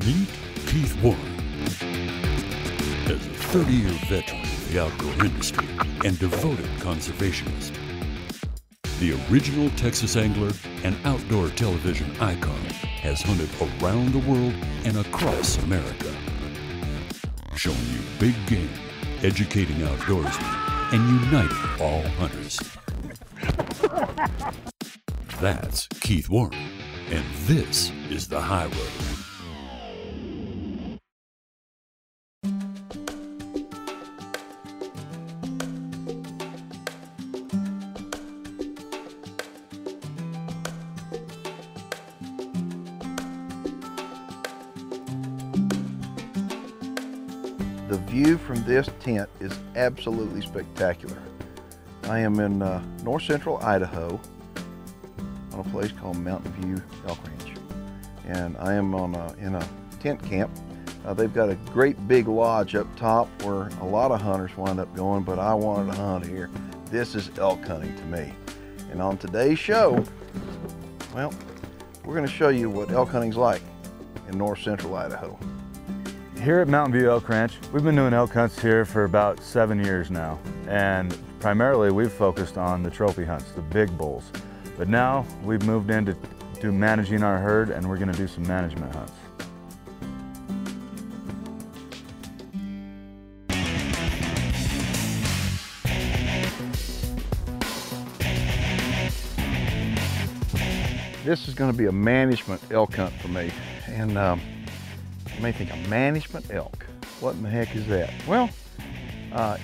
Meet Keith Warren. As a 30-year veteran of the outdoor industry and devoted conservationist, the original Texas angler and outdoor television icon has hunted around the world and across America, showing you big game, educating outdoorsmen, and uniting all hunters. That's Keith Warren, and this is The High Road. The view from this tent is absolutely spectacular. I am in north central Idaho on a place called Mountain View Elk Ranch. And I am in a tent camp. They've got a great big lodge up top where a lot of hunters wind up going, but I wanted to hunt here. This is elk hunting to me. And on today's show, well, we're going to show you what elk hunting's like in north central Idaho. Here at Mountain View Elk Ranch, we've been doing elk hunts here for about 7 years now. And primarily we've focused on the trophy hunts, the big bulls. But now we've moved into managing our herd, and we're going to do some management hunts. This is going to be a management elk hunt for me. And you may think, a management elk? What in the heck is that? Well,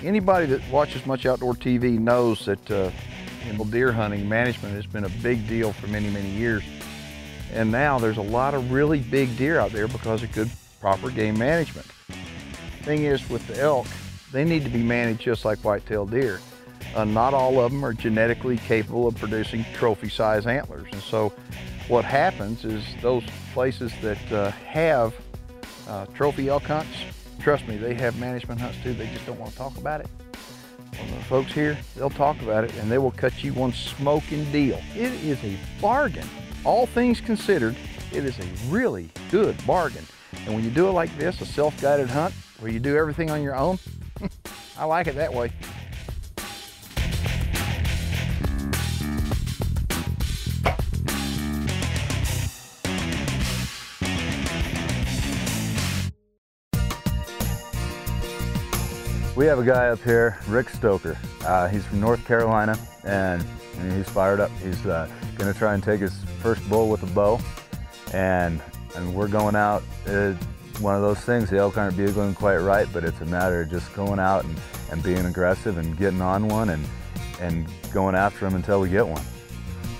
anybody that watches much outdoor TV knows that in deer hunting, management has been a big deal for many, many years. And now there's a lot of really big deer out there because of good, proper game management. Thing is, with the elk, they need to be managed just like white-tailed deer. Not all of them are genetically capable of producing trophy-size antlers. And so what happens is those places that have trophy elk hunts, trust me, they have management hunts too. They just don't want to talk about it. Well, the folks here, they'll talk about it and they will cut you one smoking deal. It is a bargain. All things considered, it is a really good bargain. And when you do it like this, a self-guided hunt, where you do everything on your own, I like it that way. We have a guy up here, Rick Stoker. He's from North Carolina, and he's fired up. He's going to try and take his first bull with a bow, and we're going out. One of those things, the elk aren't bugling quite right, but it's a matter of just going out and being aggressive and getting on one and going after them until we get one.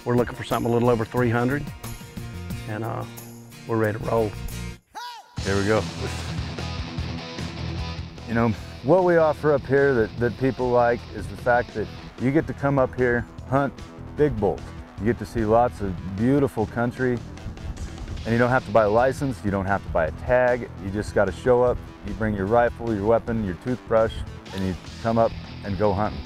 We're looking for something a little over 300, and we're ready to roll. Here we go. You know, what we offer up here that people like is the fact that you get to come up here, hunt big bulls. You get to see lots of beautiful country, and you don't have to buy a license, you don't have to buy a tag. You just got to show up, you bring your rifle, your weapon, your toothbrush, and you come up and go hunting.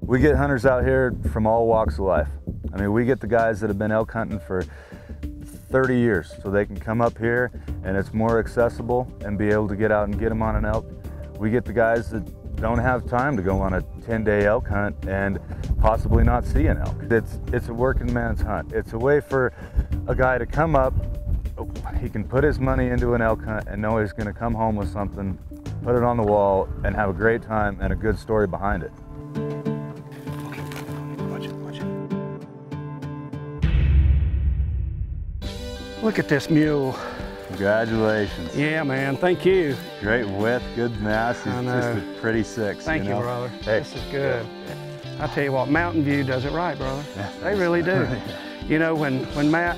We get hunters out here from all walks of life. I mean, we get the guys that have been elk hunting for 30 years, so they can come up here and it's more accessible and be able to get out and get them on an elk. We get the guys that don't have time to go on a 10-day elk hunt and possibly not see an elk. It's a working man's hunt. It's a way for a guy to come up, he can put his money into an elk hunt and know he's gonna come home with something, put it on the wall, and have a great time and a good story behind it. Look at this mule. Congratulations. Yeah, man, thank you. Great width, good mass. He's just a pretty six. Thank you, brother. Hey. This is good. I tell you what, Mountain View does it right, brother. They really do. You know, when Matt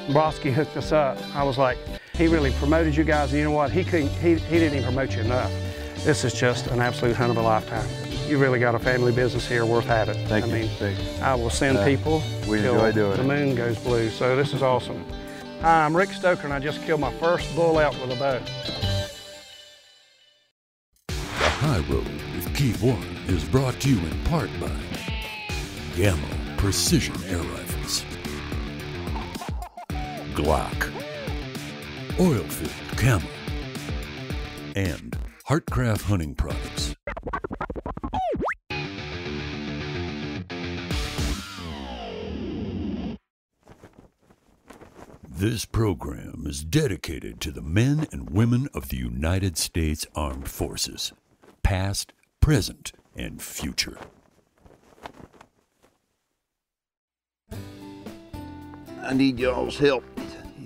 Broski hooked us up, I was like, he really promoted you guys, and you know what? He didn't even promote you enough. This is just an absolute hunt of a lifetime. You really got a family business here worth having. Thank you. I will send people we till enjoy doing the it. moon goes blue. So this is awesome. Hi, I'm Rick Stoker, and I just killed my first bull elk with a bow. High Road with Key One is brought to you in part by Gamma Precision Air Rifles, Glock, Oil-Filled Camo, and Heartcraft Hunting Products. This program is dedicated to the men and women of the United States Armed Forces, past, present, and future. I need y'all's help,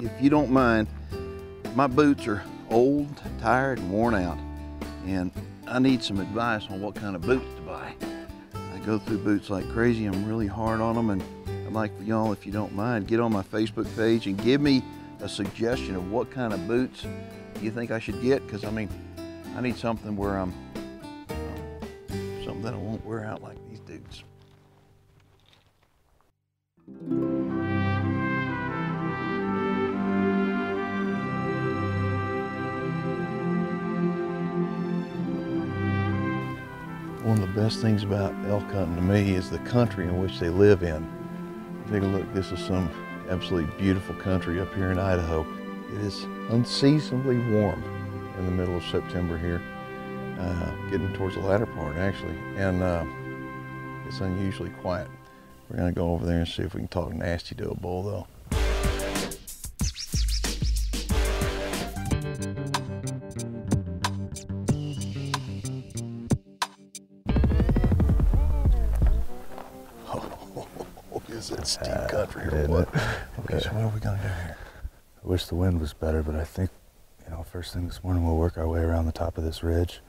if you don't mind. My boots are old, tired, and worn out, and I need some advice on what kind of boots to buy. I go through boots like crazy. I'm really hard on them, and I'd like for y'all, if you don't mind, get on my Facebook page and give me a suggestion of what kind of boots you think I should get, because I mean, I need something where I'm something that I won't wear out like these dudes. One of the best things about elk hunting to me is the country in which they live in. Take a look, this is some absolutely beautiful country up here in Idaho. It is unseasonably warm in the middle of September here, getting towards the latter part actually, and it's unusually quiet. We're gonna go over there and see if we can talk nasty to a bull though. Is it steep country or what? Okay, so what are we gonna do here? I wish the wind was better, but I think, you know, first thing this morning we'll work our way around the top of this ridge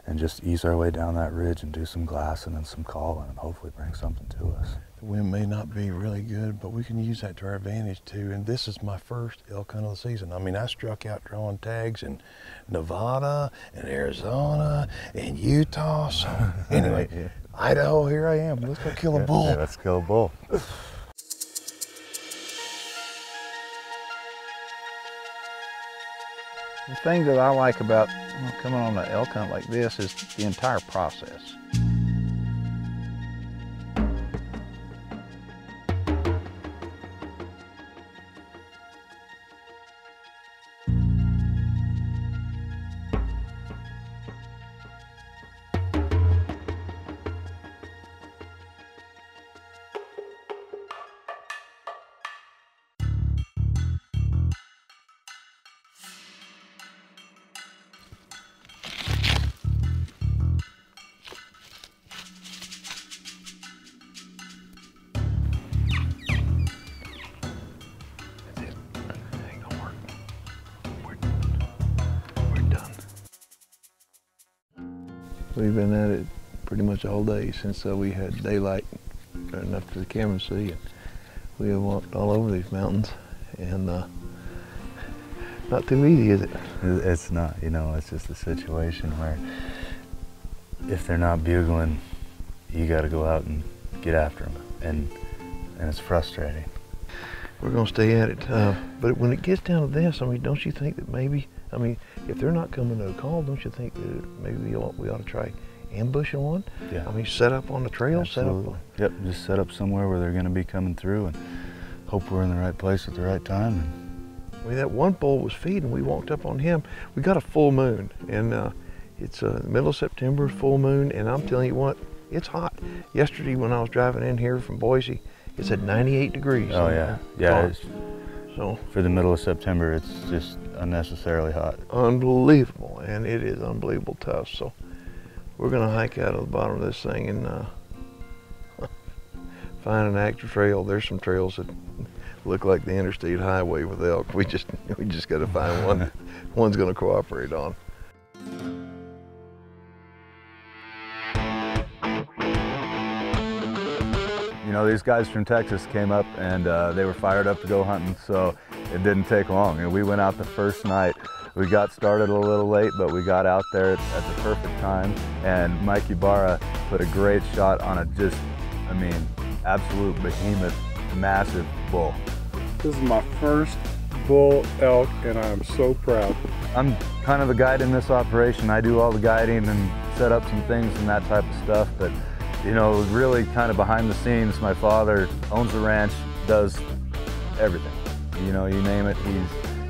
and just ease our way down that ridge and do some glassing and some calling and hopefully bring something to us. The wind may not be really good, but we can use that to our advantage too. And this is my first elk hunt of the season. I mean, I struck out drawing tags in Nevada and Arizona and Utah. So anyway, yeah. Idaho, here I am. Let's go kill a bull. Yeah, let's kill a bull. The thing that I like about coming on an elk hunt like this is the entire process. We've been at it pretty much all day since we had daylight enough to the camera to see. And we have walked all over these mountains, and not too easy, is it? It's not, you know, it's just a situation where if they're not bugling, you got to go out and get after them, and it's frustrating. We're going to stay at it, but when it gets down to this, I mean, don't you think that maybe, I mean, if they're not coming to a call, don't you think that maybe we ought to try ambushing one? Yeah. I mean, set up on the trail. Absolutely. Yep, just set up somewhere where they're going to be coming through and hope we're in the right place at the right time. I mean, that one bull was feeding. We walked up on him. We got a full moon, and it's the middle of September, full moon, and I'm telling you what, it's hot. Yesterday when I was driving in here from Boise, it's at 98 degrees. Oh yeah, yeah. So for the middle of September, it's just unnecessarily hot. Unbelievable, and it is unbelievable tough. So we're gonna hike out of the bottom of this thing and find an active trail. There's some trails that look like the interstate highway with elk. We just gotta find one. One's gonna cooperate on. You know, these guys from Texas came up and they were fired up to go hunting, so it didn't take long. And we went out the first night. We got started a little late, but we got out there at the perfect time. And Mike Ibarra put a great shot on a just, I mean, absolute behemoth, massive bull. This is my first bull elk, and I'm so proud. I'm kind of the guide in this operation. I do all the guiding and set up some things and that type of stuff, but you know, really kind of behind the scenes, my father owns the ranch, does everything. You know, you name it,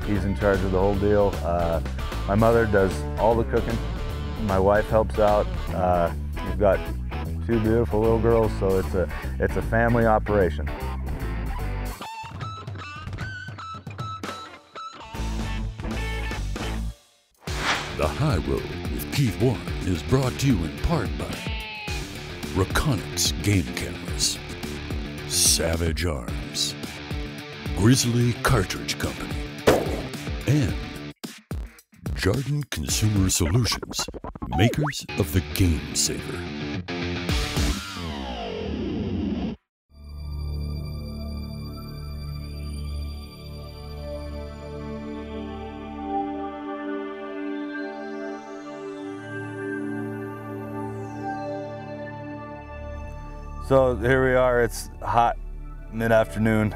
he's in charge of the whole deal. My mother does all the cooking. My wife helps out. We've got 2 beautiful little girls, so it's a family operation. The High Road with Keith Warren is brought to you in part by Reconyx Game Cameras, Savage Arms, Grizzly Cartridge Company, and Jarden Consumer Solutions, makers of the Game Saver. So here we are, it's hot mid-afternoon,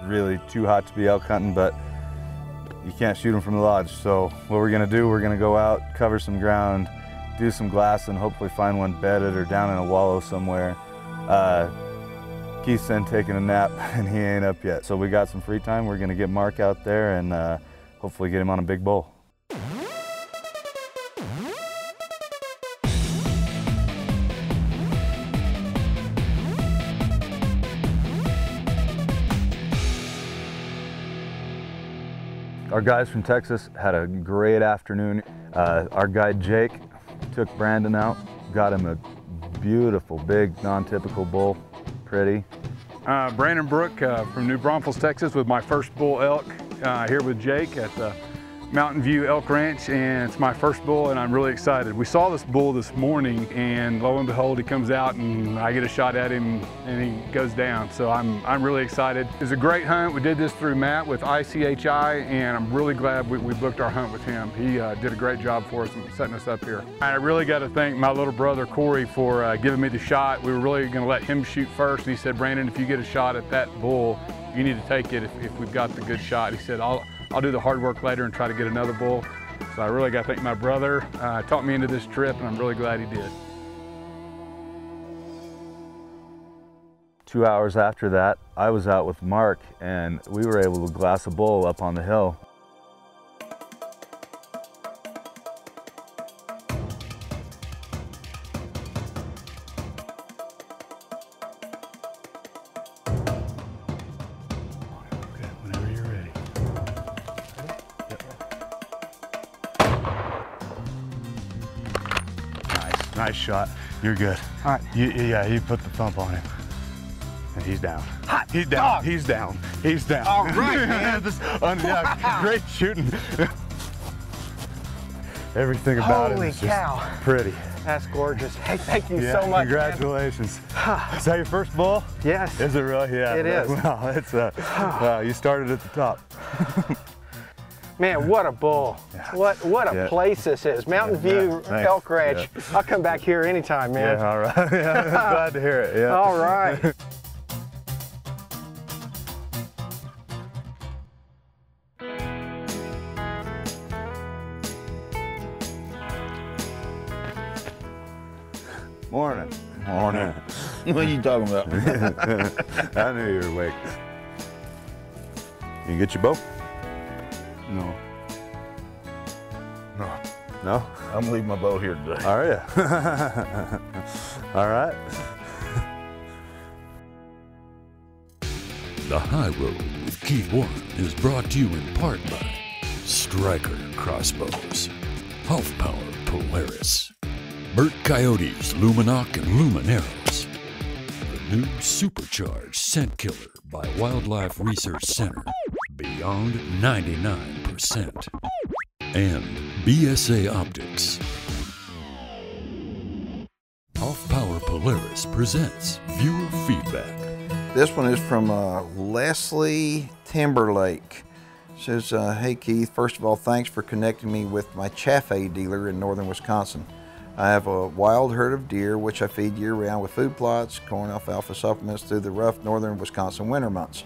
really too hot to be elk hunting, but you can't shoot them from the lodge. So what we're gonna do, we're gonna go out, cover some ground, do some glass, and hopefully find one bedded or down in a wallow somewhere. Keith's then taking a nap and he ain't up yet. So we got some free time, we're gonna get Mark out there and hopefully get him on a big bull. Our guys from Texas had a great afternoon. Our guide Jake took Brandon out, got him a beautiful, big, non-typical bull, pretty. Brandon Brook from New Braunfels, Texas, with my first bull elk here with Jake at the Mountain View Elk Ranch, and it's my first bull and I'm really excited. We saw this bull this morning and lo and behold he comes out and I get a shot at him and he goes down, so I'm really excited. It was a great hunt. We did this through Matt with ICHI and I'm really glad we booked our hunt with him. He did a great job for us and setting us up here. I really got to thank my little brother Corey for giving me the shot. We were really going to let him shoot first and he said, Brandon, if you get a shot at that bull, you need to take it if we've got the good shot. He said, I'll do the hard work later and try to get another bull. So I really got to thank my brother. Talked me into this trip and I'm really glad he did. 2 hours after that, I was out with Mark and we were able to glass a bull up on the hill. Whenever you're ready. Nice shot. You're good. All right. Yeah, you put the thump on him. And he's down. Hot He's down. dog. He's down. He's down. All right, man. Yeah, great shooting. Everything about him Holy is cow. just pretty. That's gorgeous. Hey, thank you Yeah, so much. congratulations. Is that your first bull? Yes. Is it really? Yeah. It is. Well, it's wow, you started at the top. Man, what a bull. Yeah. What a Yeah. place this is. Mountain View Thanks. Elk Ranch. I'll come back here anytime, man. Yeah, all right. Yeah, I'm glad to hear it. Yeah. All right. Morning. Morning. What are you talking about? I knew you were awake. You get your bow? No. No, No? I'm leaving my bow here today. Are you? All right. The High Road with Keith Warren is brought to you in part by Striker Crossbows, Half Power Polaris, Burt Coyotes Luminoc and Lumineros, the new supercharged scent killer by Wildlife Research Center, Beyond 99%, and BSA Optics. Half Power Polaris presents viewer feedback. This one is from Leslie Timberlake. Says, hey Keith, first of all, thanks for connecting me with my Chaffee dealer in northern Wisconsin. I have a wild herd of deer, which I feed year-round with food plots, corn, alfalfa supplements through the rough northern Wisconsin winter months.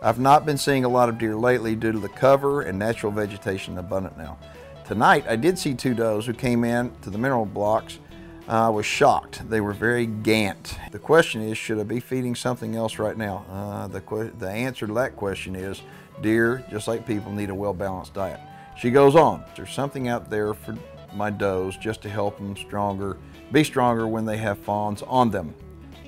I've not been seeing a lot of deer lately due to the cover and natural vegetation abundant now. Tonight, I did see 2 does who came in to the mineral blocks. I was shocked. They were very gant. The question is, should I be feeding something else right now? The answer to that question is, deer, just like people, need a well-balanced diet. She goes on, there's something out there for my does just to help them be stronger when they have fawns on them.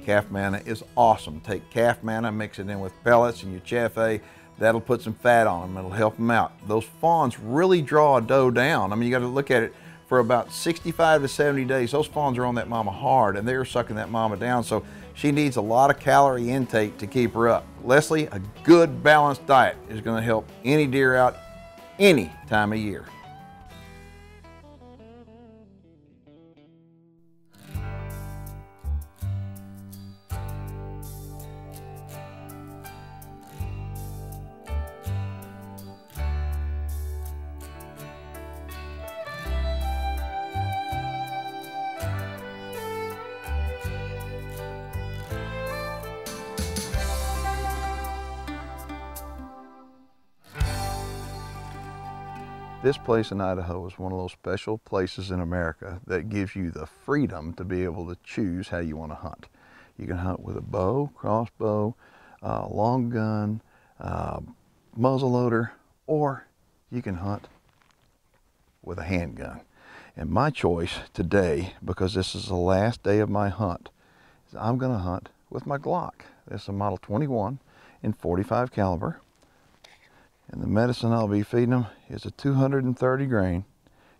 Calf manna is awesome. Take calf manna, mix it in with pellets and your chaffee. That'll put some fat on them. It'll help them out. Those fawns really draw a doe down. I mean, you got to look at it for about 65 to 70 days. Those fawns are on that mama hard, and they're sucking that mama down. So she needs a lot of calorie intake to keep her up. Leslie, a good balanced diet is going to help any deer out any time of year. This place in Idaho is one of those special places in America that gives you the freedom to be able to choose how you want to hunt. You can hunt with a bow, crossbow, long gun, muzzleloader, or you can hunt with a handgun. And my choice today, because this is the last day of my hunt, is I'm going to hunt with my Glock. This is a Model 21 in .45 caliber. And the medicine I'll be feeding them is a 230 grain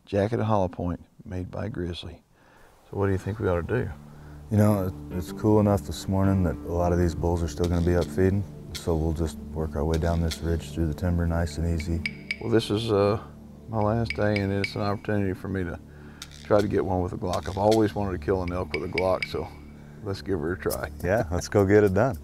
jacketed hollow point made by Grizzly. So what do you think we ought to do? You know, it's cool enough this morning that a lot of these bulls are still going to be up feeding. So we'll just work our way down this ridge through the timber nice and easy. Well, this is my last day, and it's an opportunity for me to try to get one with a Glock. I've always wanted to kill an elk with a Glock, so let's give her a try. Yeah, let's go get it done.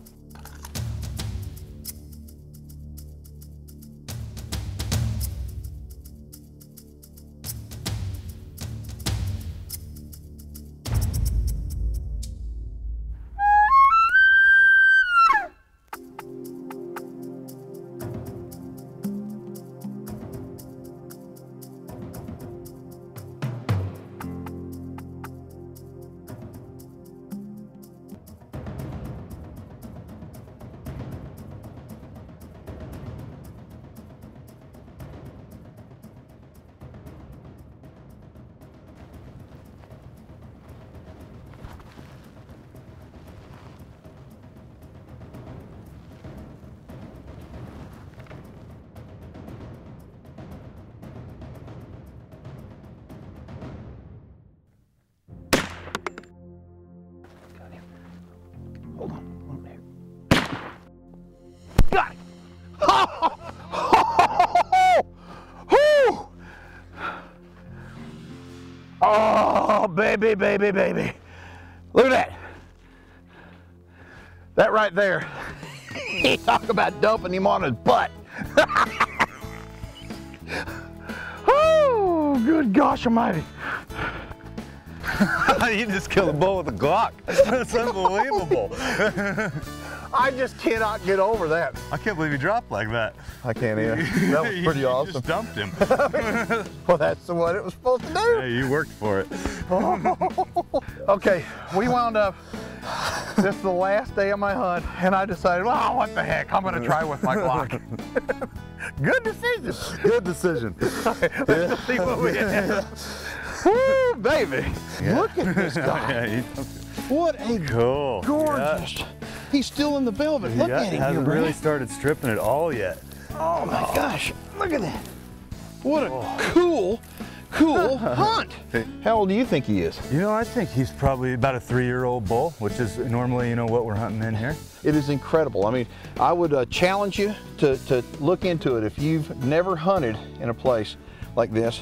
Hold on, one minute. Got it! Oh, baby, baby, baby. Look at that. That right there. He talk about dumping him on his butt. Oh, good gosh almighty. You just killed a bull with a Glock. That's unbelievable. I just cannot get over that. I can't believe he dropped like that. I can't either. That was pretty awesome. You just dumped him. Well, that's what it was supposed to do. Yeah, you worked for it. Okay, we wound up. This is the last day of my hunt, and I decided, well, what the heck, I'm gonna try with my Glock. Good decision. Good decision. Let's see what we have. Woo, baby. Yeah. Look at this guy. Yeah, What a cool. gorgeous. Yeah. He's still in the velvet. Look at him. Hasn't really started stripping it all yet. Oh my gosh, look at that. What a cool hunt. How old do you think he is? You know, I think he's probably about a 3-year-old bull, which is normally, you know, what we're hunting in here. It is incredible. I mean, I would challenge you to look into it. If you've never hunted in a place like this,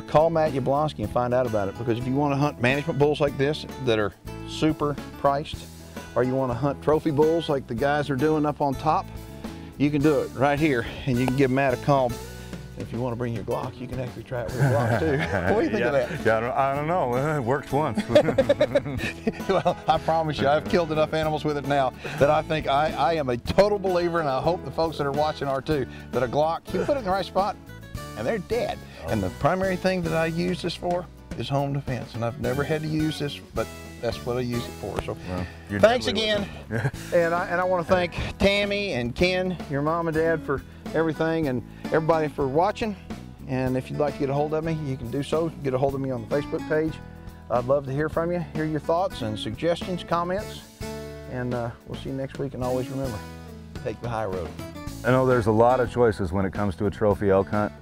call Matt Yablonsky and find out about it, because if you want to hunt management bulls like this that are super priced, or you want to hunt trophy bulls like the guys are doing up on top, you can do it right here, and you can give Matt a call. If you want to bring your Glock, you can actually try it with your Glock too. What do you think of that? Yeah, I don't know. It worked once. Well, I promise you, I've killed enough animals with it now that I think I am a total believer, and I hope the folks that are watching are too, that a Glock, you put it in the right spot, and they're dead. And the primary thing that I use this for is home defense, and I've never had to use this, but that's what I use it for. So thanks again. and I want to thank Tammy and Ken, your mom and dad, for everything, and everybody for watching. And if you'd like to get a hold of me, you can do so. Get a hold of me on the Facebook page. I'd love to hear from you, hear your thoughts and suggestions, comments, and we'll see you next week. And always remember, take the high road. I know there's a lot of choices when it comes to a trophy elk hunt,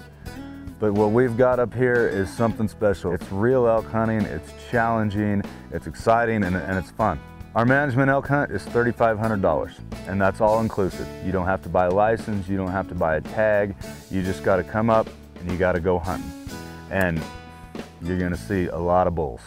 but what we've got up here is something special. It's real elk hunting, it's challenging, it's exciting, and it's fun. Our management elk hunt is $3,500, and that's all inclusive. You don't have to buy a license, you don't have to buy a tag, you just gotta come up and you gotta go hunting. And you're gonna see a lot of bulls.